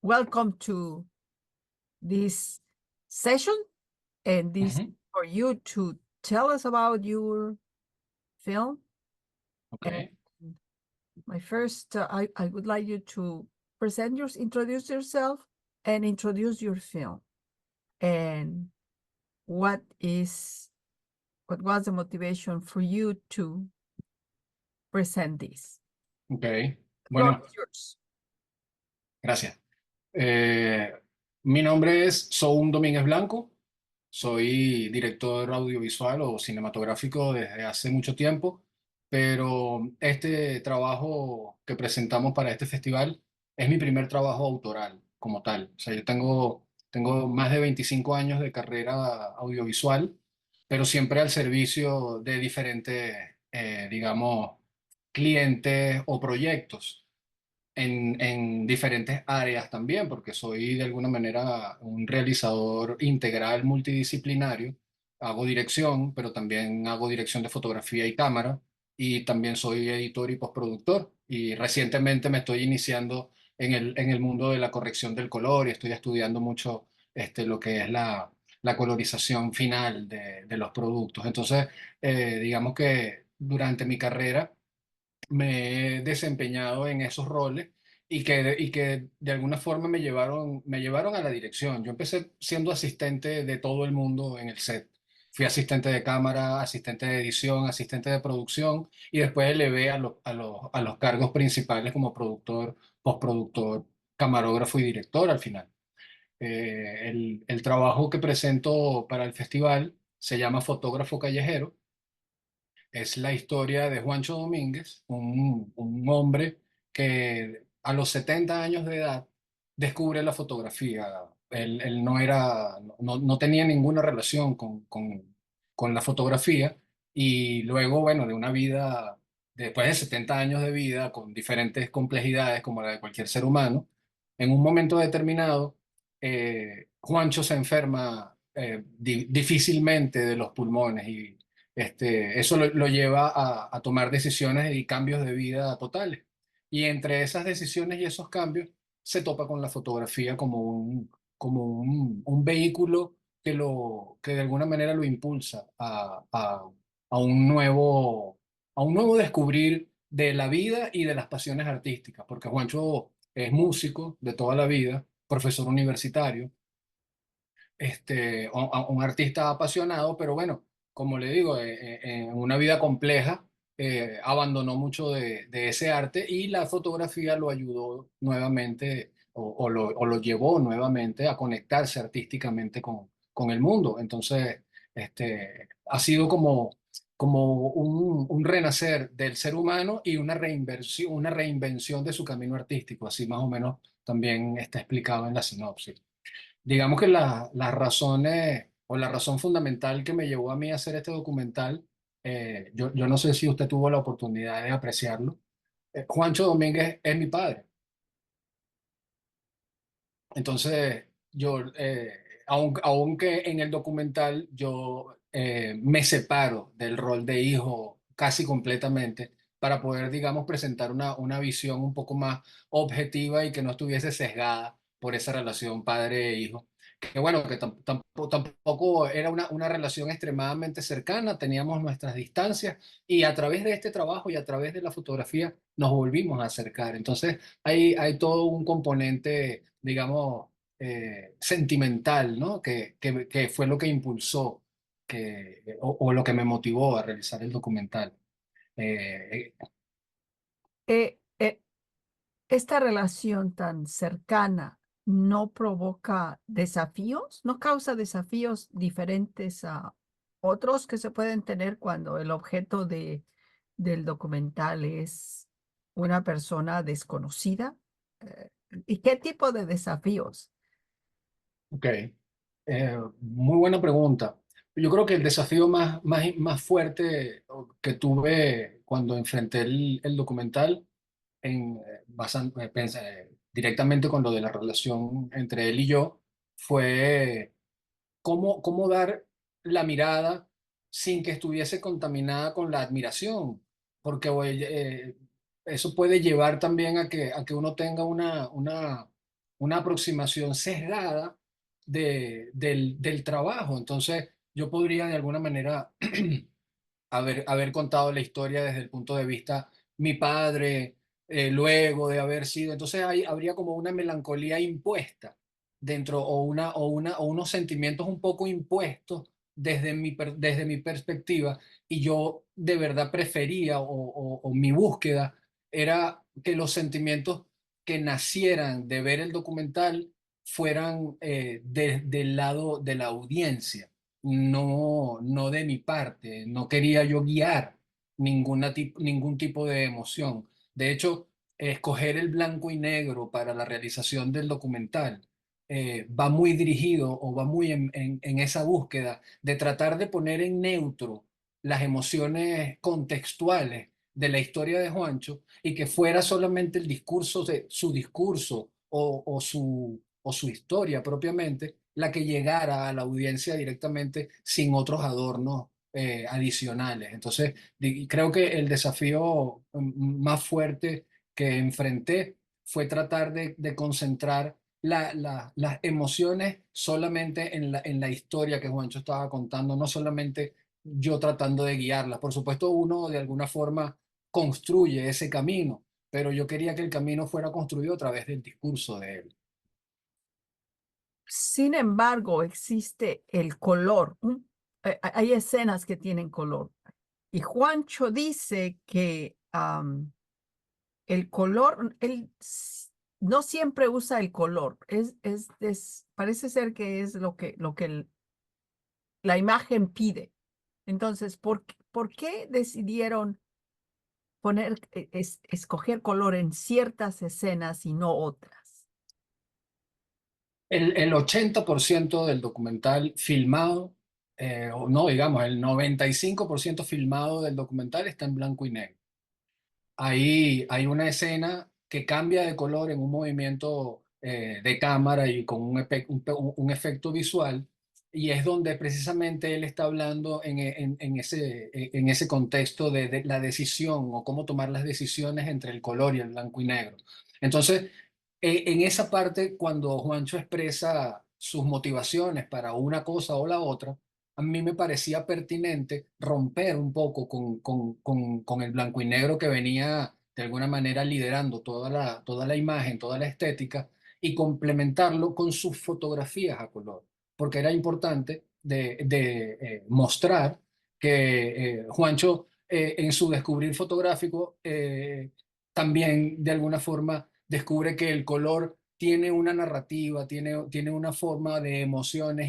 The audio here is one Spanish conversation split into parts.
welcome to this session, and this Ujú. for you to tell us about your film. And Ok. my first, I would like you to introduce yourself and introduce your film. And what was the motivation for you to present this? Ok. The floor Bueno, is yours. gracias. Eh, Mi nombre es Soun Domínguez Blanco. Soy director audiovisual o cinematográfico desde hace mucho tiempo, pero este trabajo que presentamos para este festival es mi primer trabajo autoral como tal. O sea, yo tengo más de 25 años de carrera audiovisual, pero siempre al servicio de diferentes, digamos, clientes o proyectos en diferentes áreas también, porque soy de alguna manera un realizador integral multidisciplinario. Hago dirección, pero también hago dirección de fotografía y cámara, y también soy editor y postproductor. Y recientemente me estoy iniciando en el mundo de la corrección del color y estoy estudiando mucho lo que es la colorización final de los productos. Entonces, digamos que durante mi carrera me he desempeñado en esos roles y que de alguna forma me llevaron a la dirección. Yo empecé siendo asistente de todo el mundo en el set. Fui asistente de cámara, asistente de edición, asistente de producción y después elevé a los cargos principales como productor, postproductor, camarógrafo y director al final. El trabajo que presento para el festival se llama Fotógrafo Callejero. Es la historia de Juancho Domínguez, un hombre que a los 70 años de edad descubre la fotografía. Él no tenía ninguna relación con la fotografía y luego, bueno, de una vida, después de 70 años de vida con diferentes complejidades como la de cualquier ser humano, en un momento determinado, Juancho se enferma difícilmente de los pulmones y eso lo lleva a tomar decisiones y cambios de vida totales. Y entre esas decisiones y esos cambios se topa con la fotografía como un vehículo que de alguna manera lo impulsa a un nuevo descubrir de la vida y de las pasiones artísticas, porque Juancho es músico de toda la vida, profesor universitario, un artista apasionado, pero bueno, como le digo, en una vida compleja, abandonó mucho de ese arte y la fotografía lo ayudó nuevamente o lo llevó nuevamente a conectarse artísticamente con el mundo. Entonces, ha sido como un renacer del ser humano y una reinvención de su camino artístico, así más o menos también está explicado en la sinopsis. Digamos que las razones o la razón fundamental que me llevó a mí a hacer este documental, yo no sé si usted tuvo la oportunidad de apreciarlo. Juancho Domínguez es mi padre. Entonces, aunque en el documental yo me separo del rol de hijo casi completamente para poder, digamos, presentar una visión un poco más objetiva y que no estuviese sesgada por esa relación padre-hijo. Que bueno, que tampoco era una relación extremadamente cercana, teníamos nuestras distancias y a través de este trabajo y a través de la fotografía nos volvimos a acercar. Entonces, hay todo un componente, digamos, sentimental, ¿no? Que fue lo que impulsó o lo que me motivó a realizar el documental. Eh, Eh, eh, ¿Esta relación tan cercana no provoca desafíos? ¿No causa desafíos diferentes a otros que se pueden tener cuando el objeto del documental es una persona desconocida? Eh, ¿Y qué tipo de desafíos? ok, muy buena pregunta. Yo creo que el desafío más fuerte que tuve cuando enfrenté el documental directamente con lo de la relación entre él y yo, fue cómo dar la mirada sin que estuviese contaminada con la admiración, porque oye, eso puede llevar también a que uno tenga una aproximación sesgada del trabajo. Entonces, yo podría de alguna manera haber contado la historia desde el punto de vista mi padre, luego de haber sido. Entonces habría como una melancolía impuesta dentro o unos sentimientos un poco impuestos desde mi perspectiva, y yo de verdad prefería o mi búsqueda era que los sentimientos que nacieran de ver el documental fueran del lado de la audiencia, no de mi parte. No quería yo guiar ningún tipo de emoción. De hecho, escoger el blanco y negro para la realización del documental va muy dirigido o va muy en esa búsqueda de tratar de poner en neutro las emociones contextuales de la historia de Juancho, y que fuera solamente el discurso de su discurso o su historia propiamente la que llegara a la audiencia directamente, sin otros adornos adicionales. Entonces, creo que el desafío más fuerte que enfrenté fue tratar de concentrar las emociones solamente en la historia que Juancho estaba contando, no solamente yo tratando de guiarla. Por supuesto, uno de alguna forma construye ese camino, pero yo quería que el camino fuera construido a través del discurso de él. Sin embargo, existe el color. Hay escenas que tienen color. Y Juancho dice que el color, él no siempre usa el color. Parece ser que es lo que la imagen pide. Entonces, ¿por qué decidieron escoger color en ciertas escenas y no otras? El 80% del documental filmado, o no, digamos, el 95% filmado del documental está en blanco y negro. Ahí hay una escena que cambia de color en un movimiento de cámara y con un efecto visual, y es donde precisamente él está hablando en ese contexto de la decisión o cómo tomar las decisiones entre el color y el blanco y negro. Entonces, en esa parte, cuando Juancho expresa sus motivaciones para una cosa o la otra, a mí me parecía pertinente romper un poco con el blanco y negro que venía de alguna manera liderando toda la imagen, toda la estética, y complementarlo con sus fotografías a color, porque era importante de mostrar que Juancho, en su descubrir fotográfico, también de alguna forma descubre que el color tiene una narrativa, tiene una forma de emociones,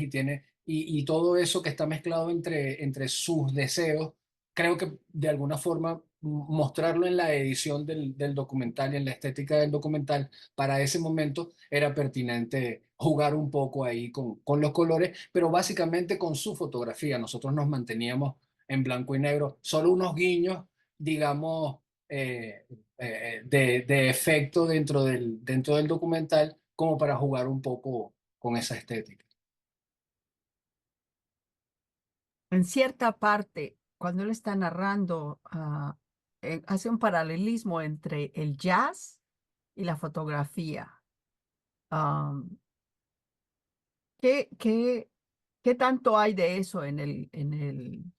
y todo eso que está mezclado entre sus deseos. Creo que de alguna forma mostrarlo en la edición del documental y en la estética del documental para ese momento era pertinente jugar un poco ahí con los colores, pero básicamente con su fotografía. Nosotros nos manteníamos en blanco y negro, solo unos guiños, digamos, de efecto dentro del documental, como para jugar un poco con esa estética. En cierta parte, cuando él está narrando, hace un paralelismo entre el jazz y la fotografía. Am, ¿qué, qué, qué tanto hay de eso en el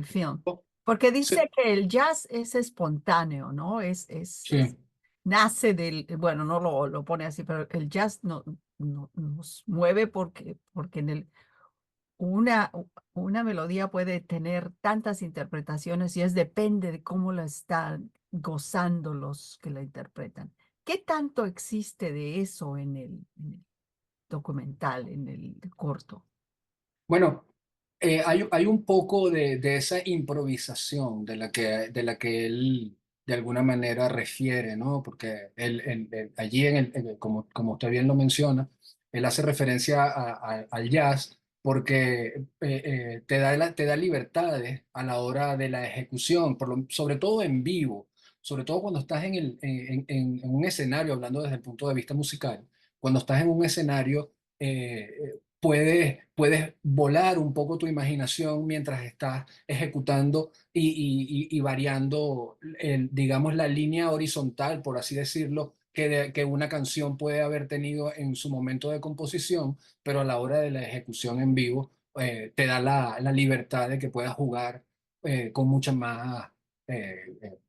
film? Porque Sí, dice que el jazz es espontáneo, ¿no? sí. Nace bueno, no lo pone así, pero el jazz nos mueve porque una, una melodía puede tener tantas interpretaciones y depende de cómo la están gozando los que la interpretan. ¿Qué tanto existe de eso en el documental, en el corto? Bueno, hay un poco de esa improvisación de la que él de alguna manera refiere, ¿no? Porque allí, como usted bien lo menciona, él hace referencia al jazz porque te da libertades a la hora de la ejecución, sobre todo en vivo, sobre todo cuando estás en un escenario, hablando desde el punto de vista musical, cuando estás en un escenario. Puedes volar un poco tu imaginación mientras estás ejecutando y variando, digamos, la línea horizontal, por así decirlo, que una canción puede haber tenido en su momento de composición, pero a la hora de la ejecución en vivo te da la libertad de que puedas jugar con mucha más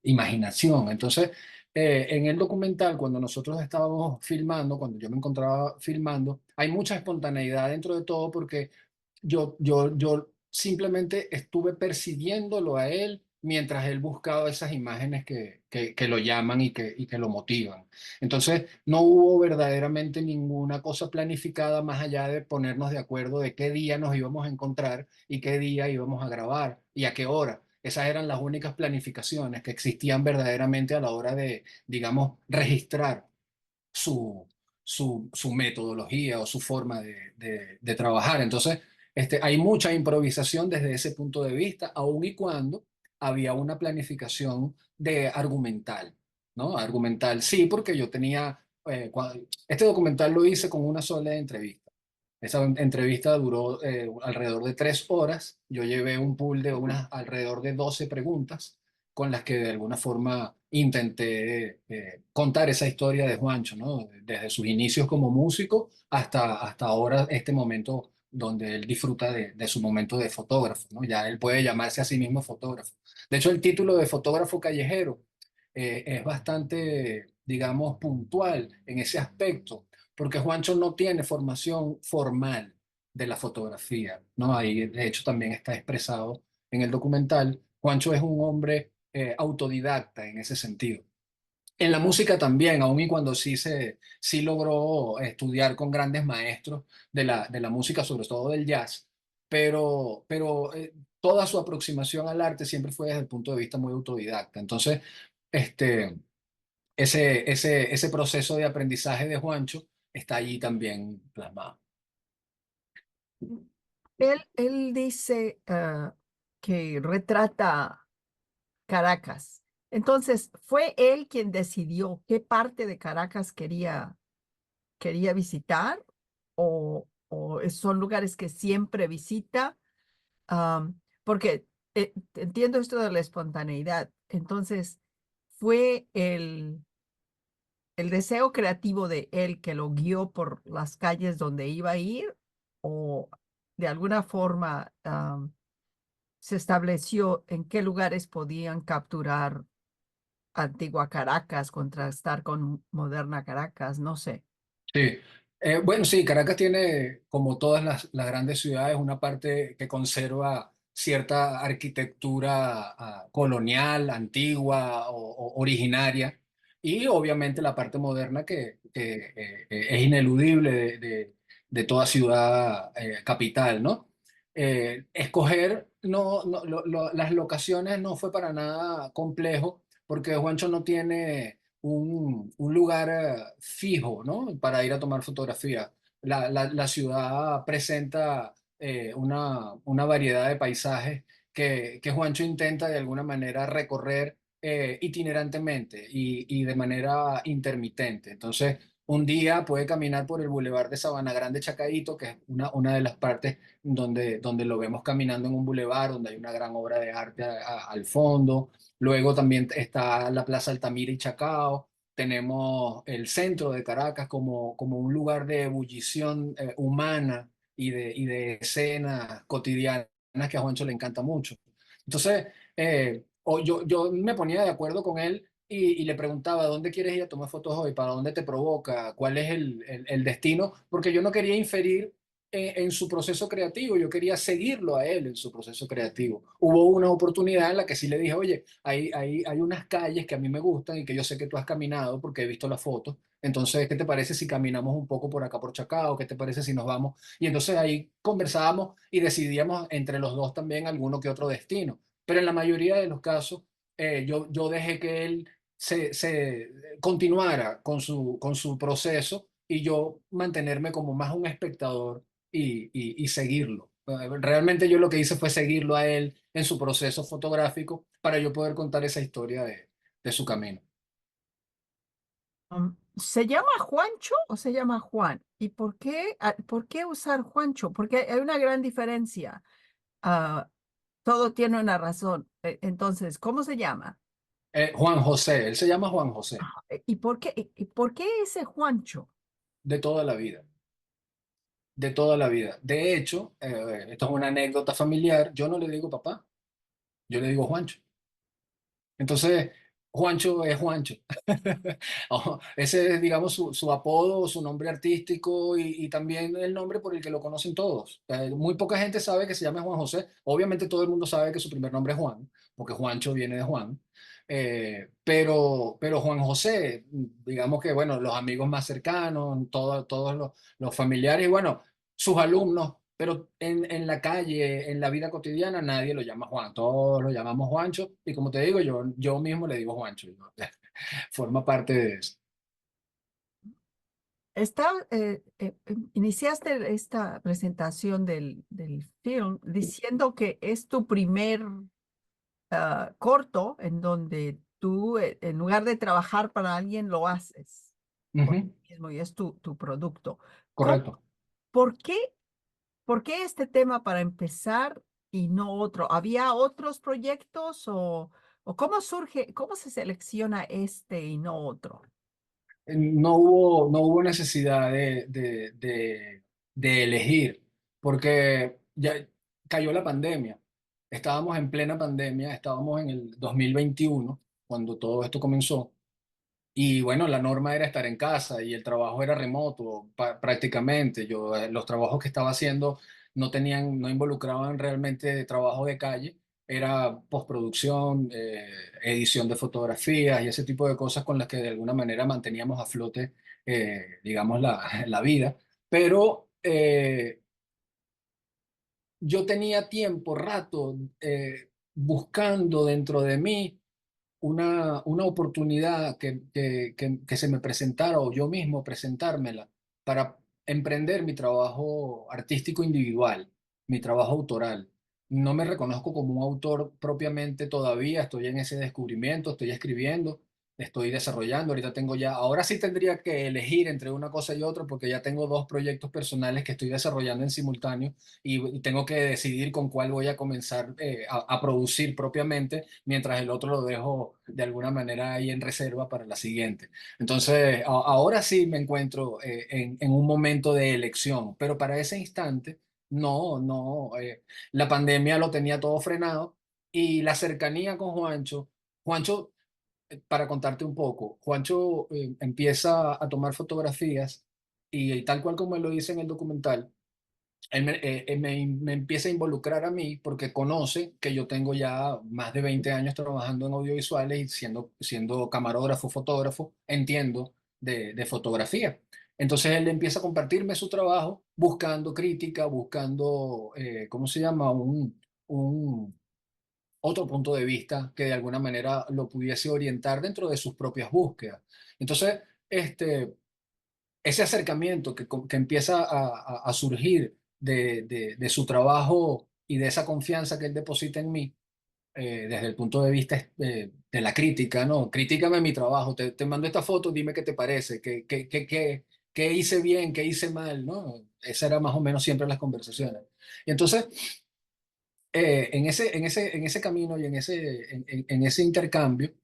imaginación. Entonces, en el documental, cuando nosotros estábamos filmando, cuando yo me encontraba filmando, hay mucha espontaneidad dentro de todo porque yo simplemente estuve persiguiéndolo a él mientras él buscaba esas imágenes que lo llaman y que lo motivan. Entonces, no hubo verdaderamente ninguna cosa planificada más allá de ponernos de acuerdo de qué día nos íbamos a encontrar y qué día íbamos a grabar y a qué hora. Esas eran las únicas planificaciones que existían verdaderamente a la hora de, digamos, registrar su, su metodología o su forma de trabajar. Entonces, hay mucha improvisación desde ese punto de vista, aun y cuando había una planificación de argumental, ¿no? Argumental, sí, porque yo tenía, este documental lo hice con una sola entrevista. Esa entrevista duró alrededor de 3 horas. Yo llevé un pool de unas alrededor de 12 preguntas con las que de alguna forma intenté contar esa historia de Juancho, ¿no? Desde sus inicios como músico hasta ahora, este momento donde él disfruta de su momento de fotógrafo, ¿no? Ya él puede llamarse a sí mismo fotógrafo. De hecho, el título de fotógrafo callejero es bastante, digamos, puntual en ese aspecto porque Juancho no tiene formación formal de la fotografía, ¿no? Ahí, de hecho, también está expresado en el documental. Juancho es un hombre autodidacta en ese sentido. En la música también, aun y cuando sí logró estudiar con grandes maestros de la música, sobre todo del jazz, pero toda su aproximación al arte siempre fue desde el punto de vista muy autodidacta. Entonces, este, ese proceso de aprendizaje de Juancho está allí también plasmado. Él dice que retrata Caracas. Entonces, ¿fue él quien decidió qué parte de Caracas quería visitar? ¿O son lugares que siempre visita? Porque entiendo esto de la espontaneidad. Entonces, ¿fue el deseo creativo de él que lo guió por las calles donde iba a ir? ¿O de alguna forma se estableció en qué lugares podían capturar antigua Caracas, contrastar con moderna Caracas? No sé. Sí. Bueno, sí, Caracas tiene, como todas las grandes ciudades, una parte que conserva cierta arquitectura colonial, antigua o originaria, y obviamente la parte moderna que es ineludible de toda ciudad capital, ¿no? Escoger las locaciones no fue para nada complejo, porque Juancho no tiene un lugar fijo, ¿no? Para ir a tomar fotografía. La ciudad presenta una variedad de paisajes que Juancho intenta de alguna manera recorrer itinerantemente y de manera intermitente. Entonces, un día puede caminar por el Boulevard de Sabana Grande Chacaíto, que es una de las partes donde lo vemos caminando en un bulevar, donde hay una gran obra de arte al fondo. Luego también está la Plaza Altamira y Chacao. Tenemos el centro de Caracas como un lugar de ebullición humana y de escenas cotidianas que a Juancho le encanta mucho. Entonces, yo me ponía de acuerdo con él y le preguntaba, ¿dónde quieres ir a tomar fotos hoy? ¿Para dónde te provoca? ¿Cuál es el destino? Porque yo no quería inferir en su proceso creativo, yo quería seguirlo a él en su proceso creativo. Hubo una oportunidad en la que sí le dije, oye, hay unas calles que a mí me gustan y que yo sé que tú has caminado porque he visto las fotos. Entonces, ¿qué te parece si caminamos un poco por acá por Chacao? ¿Qué te parece si nos vamos? Y entonces ahí conversábamos y decidíamos entre los dos también alguno que otro destino. Pero en la mayoría de los casos, yo dejé que él se continuara con su proceso y yo mantenerme como más un espectador y seguirlo. Realmente yo lo que hice fue seguirlo a él en su proceso fotográfico para yo poder contar esa historia de su camino. ¿Se llama Juancho o se llama Juan? ¿Y por qué usar Juancho? Porque hay una gran diferencia. Ah, todo tiene una razón. Entonces, ¿cómo se llama? Juan José, él se llama Juan José, Y por qué ese Juancho? de toda la vida, de toda la vida. De hecho, esto es una anécdota familiar, yo no le digo papá, yo le digo Juancho. Entonces, Juancho es Juancho. Ese es, digamos, su apodo, su nombre artístico y también el nombre por el que lo conocen todos. Muy poca gente sabe que se llama Juan José. Obviamente todo el mundo sabe que su primer nombre es Juan, porque Juancho viene de Juan. Pero Juan José, digamos que, bueno, los amigos más cercanos, todos los familiares y, bueno, sus alumnos. Pero en la calle, en la vida cotidiana, nadie lo llama Juan, todos lo llamamos Juancho, y como te digo, yo mismo le digo Juancho, ¿no? Forma parte de eso. Iniciaste esta presentación del film diciendo que es tu primer corto en donde tú, en lugar de trabajar para alguien, lo haces por Ujú, ti mismo y es tu producto. ¿Cómo- correcto. ¿Por qué, por qué este tema para empezar y no otro? ¿Había otros proyectos o cómo surge, cómo se selecciona este y no otro? No hubo necesidad de elegir, porque ya cayó la pandemia. Estábamos en plena pandemia, estábamos en el 2021 cuando todo esto comenzó. Y bueno, la norma era estar en casa y el trabajo era remoto prácticamente. Yo, los trabajos que estaba haciendo no involucraban realmente trabajo de calle, era postproducción, edición de fotografías y ese tipo de cosas con las que de alguna manera manteníamos a flote, digamos, la vida. Pero yo tenía tiempo, rato, buscando dentro de mí una oportunidad que se me presentara o yo mismo presentármela para emprender mi trabajo artístico individual, mi trabajo autoral. No me reconozco como un autor propiamente todavía, estoy en ese descubrimiento, estoy escribiendo, estoy desarrollando, ahorita tengo ya, ahora sí tendría que elegir entre una cosa y otra porque ya tengo dos proyectos personales que estoy desarrollando en simultáneo y tengo que decidir con cuál voy a comenzar a producir propiamente, mientras el otro lo dejo de alguna manera ahí en reserva para la siguiente. Entonces, ahora sí me encuentro en un momento de elección, pero para ese instante, no, la pandemia lo tenía todo frenado y la cercanía con Juancho, para contarte un poco, Juancho empieza a tomar fotografías y tal cual como él lo dice en el documental, me empieza a involucrar a mí porque conoce que yo tengo ya más de 20 años trabajando en audiovisuales y siendo camarógrafo, fotógrafo, entiendo de fotografía. Entonces él empieza a compartirme su trabajo buscando crítica, buscando, ¿cómo se llama? Un otro punto de vista que de alguna manera lo pudiese orientar dentro de sus propias búsquedas. Entonces, ese acercamiento que empieza a surgir de su trabajo y de esa confianza que él deposita en mí, desde el punto de vista de la crítica, ¿no? Críticame mi trabajo, te mando esta foto, dime qué te parece, qué hice bien, qué hice mal, ¿no? Esa era más o menos siempre las conversaciones. Y entonces, en ese camino y en ese intercambio,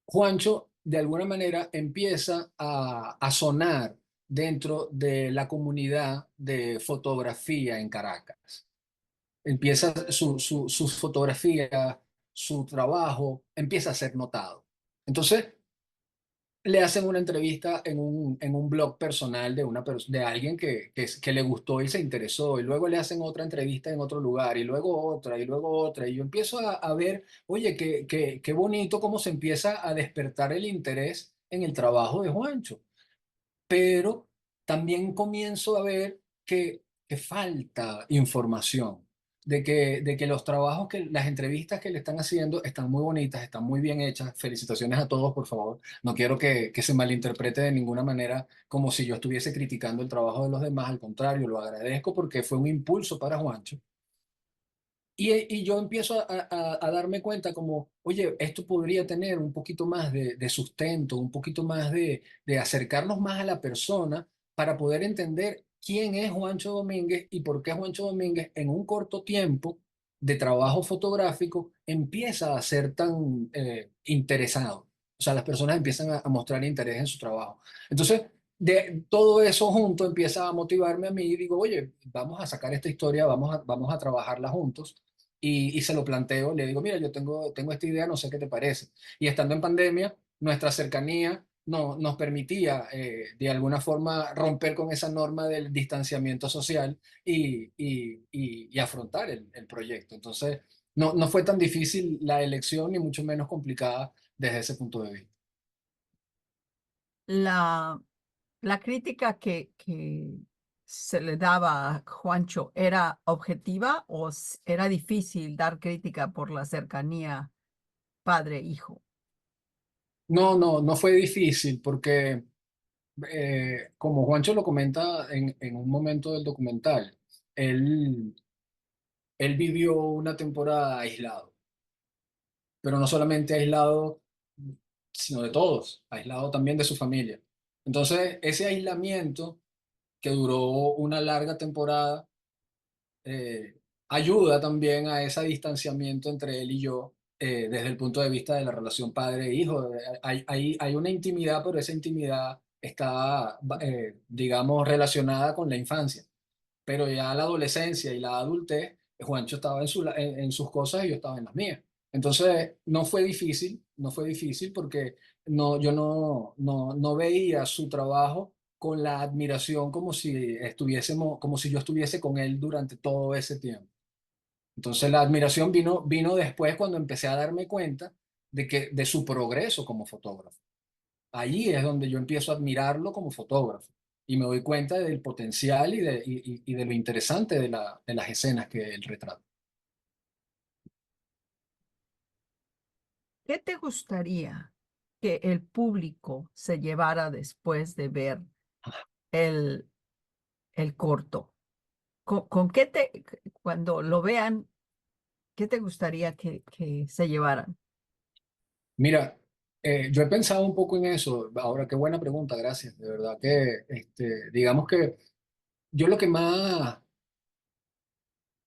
Juancho, de alguna manera, empieza a sonar dentro de la comunidad de fotografía en Caracas. Empieza sus fotografías, su trabajo, empieza a ser notado. Entonces, le hacen una entrevista en un blog personal de alguien que le gustó y se interesó, y luego le hacen otra entrevista en otro lugar, y luego otra, y yo empiezo a ver, oye, qué bonito cómo se empieza a despertar el interés en el trabajo de Juancho, pero también comienzo a ver que falta información, de que los trabajos, las entrevistas que le están haciendo están muy bonitas, están muy bien hechas. Felicitaciones a todos, por favor. No quiero que se malinterprete de ninguna manera como si yo estuviese criticando el trabajo de los demás, al contrario, lo agradezco porque fue un impulso para Juancho. Y yo empiezo a darme cuenta como, oye, esto podría tener un poquito más de sustento, un poquito más de acercarnos más a la persona para poder entender quién es Juancho Domínguez y por qué Juancho Domínguez en un corto tiempo de trabajo fotográfico empieza a ser tan interesado. O sea, las personas empiezan a mostrar interés en su trabajo. Entonces, de todo eso junto empieza a motivarme a mí y digo, oye, vamos a sacar esta historia, vamos a trabajarla juntos. Y se lo planteo, le digo, mira, yo tengo esta idea, no sé qué te parece. Y estando en pandemia, nuestra cercanía no, nos permitía de alguna forma romper con esa norma del distanciamiento social y afrontar el proyecto. Entonces, no fue tan difícil la elección, ni mucho menos complicada desde ese punto de vista. La, la crítica que se le daba a Juancho era objetiva o era difícil dar crítica por la cercanía padre-hijo. No fue difícil porque, como Juancho lo comenta en un momento del documental, él, él vivió una temporada aislado, pero no solamente aislado, sino de todos, aislado también de su familia. Entonces, ese aislamiento que duró una larga temporada, eh, ayuda también a ese distanciamiento entre él y yo, desde el punto de vista de la relación padre-hijo. Hay una intimidad, pero esa intimidad está, digamos, relacionada con la infancia. Pero ya la adolescencia y la adultez, Juancho estaba en sus cosas y yo estaba en las mías. Entonces, no fue difícil porque yo no veía su trabajo con la admiración como si yo estuviese con él durante todo ese tiempo. Entonces, la admiración vino después cuando empecé a darme cuenta de su progreso como fotógrafo. Allí es donde yo empiezo a admirarlo como fotógrafo y me doy cuenta del potencial y de lo interesante de las escenas que él retrata. ¿Qué te gustaría que el público se llevara después de ver el, el corto? ¿Con qué cuando lo vean, qué te gustaría que se llevaran? Mira, yo he pensado un poco en eso. Ahora, qué buena pregunta, gracias. De verdad que, digamos que yo lo que más,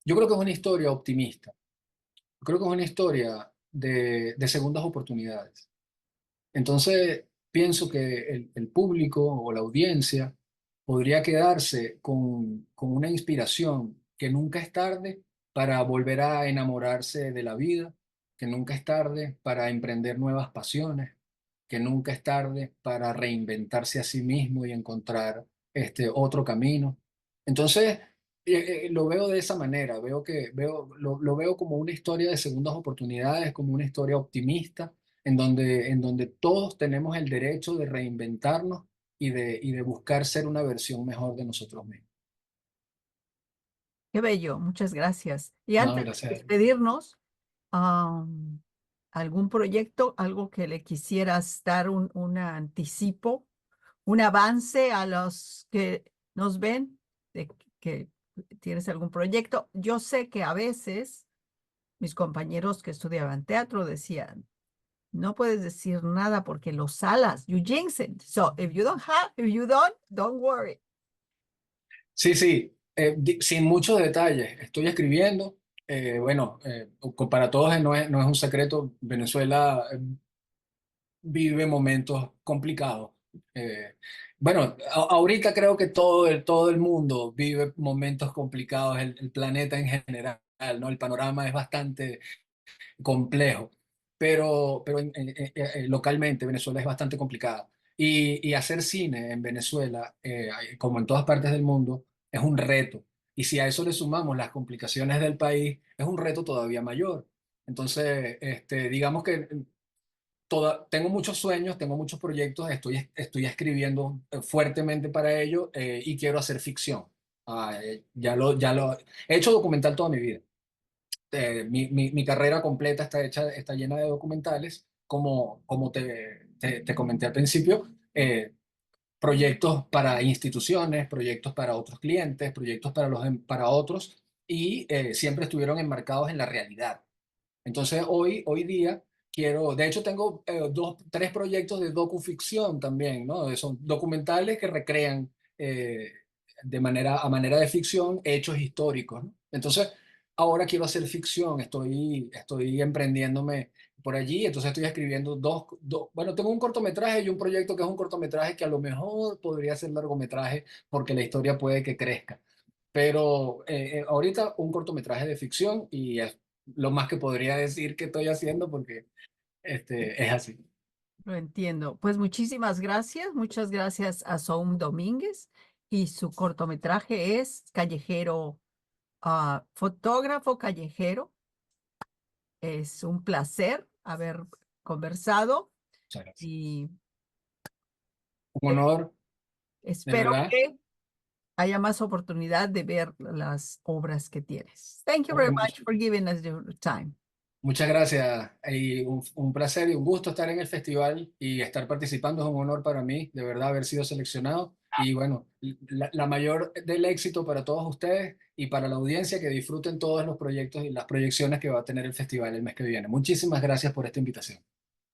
yo creo que es una historia optimista. Yo creo que es una historia de segundas oportunidades. Entonces, pienso que el público o la audiencia podría quedarse con una inspiración que nunca es tarde para volver a enamorarse de la vida, que nunca es tarde para emprender nuevas pasiones, que nunca es tarde para reinventarse a sí mismo y encontrar otro camino. Entonces, lo veo de esa manera, lo veo como una historia de segundas oportunidades, como una historia optimista en donde todos tenemos el derecho de reinventarnos y de buscar ser una versión mejor de nosotros mismos. Qué bello, muchas gracias. Y No, antes de gracias. despedirnos, ¿algún proyecto, algo que le quisieras dar un anticipo, un avance a los que nos ven de que tienes algún proyecto? Yo sé que a veces mis compañeros que estudiaban teatro decían, no puedes decir nada porque lo salas, you jinx it. So if you don't worry. Sí, sin muchos detalles. Estoy escribiendo. Bueno, para todos no es un secreto. Venezuela vive momentos complicados. Bueno, ahorita creo que todo el mundo vive momentos complicados, el planeta en general, ¿no? El panorama es bastante complejo, pero localmente Venezuela es bastante complicada. Y hacer cine en Venezuela, como en todas partes del mundo, es un reto. Y si a eso le sumamos las complicaciones del país, es un reto todavía mayor. Entonces, digamos que tengo muchos sueños, tengo muchos proyectos, estoy escribiendo fuertemente para ello y quiero hacer ficción. He hecho documental toda mi vida. Mi carrera completa está llena de documentales, como te comenté al principio, proyectos para instituciones, proyectos para otros clientes, proyectos para otros, y siempre estuvieron enmarcados en la realidad. Entonces, hoy día de hecho, tengo tres proyectos de docuficción también, ¿no? Son documentales que recrean a manera de ficción hechos históricos, ¿no? Entonces, ahora quiero hacer ficción, estoy emprendiéndome por allí, entonces estoy escribiendo bueno, tengo un cortometraje y un proyecto que es un cortometraje que a lo mejor podría ser largometraje porque la historia puede que crezca. Pero ahorita un cortometraje de ficción y es lo más que podría decir que estoy haciendo porque es así. Lo entiendo. Pues muchísimas gracias. Muchas gracias a Soum Domínguez y su cortometraje es Callejero, fotógrafo callejero. Es un placer haber conversado Muchas gracias. y Un eh, honor, de espero verdad. que haya más oportunidad de ver las obras que tienes. Thank you very much for giving us your time. Muchas gracias y un placer y un gusto estar en el festival y estar participando. Es un honor para mí, de verdad, haber sido seleccionado. Y bueno, la mayor del éxito para todos ustedes y para la audiencia que disfruten todos los proyectos y las proyecciones que va a tener el festival el mes que viene. Muchísimas gracias por esta invitación.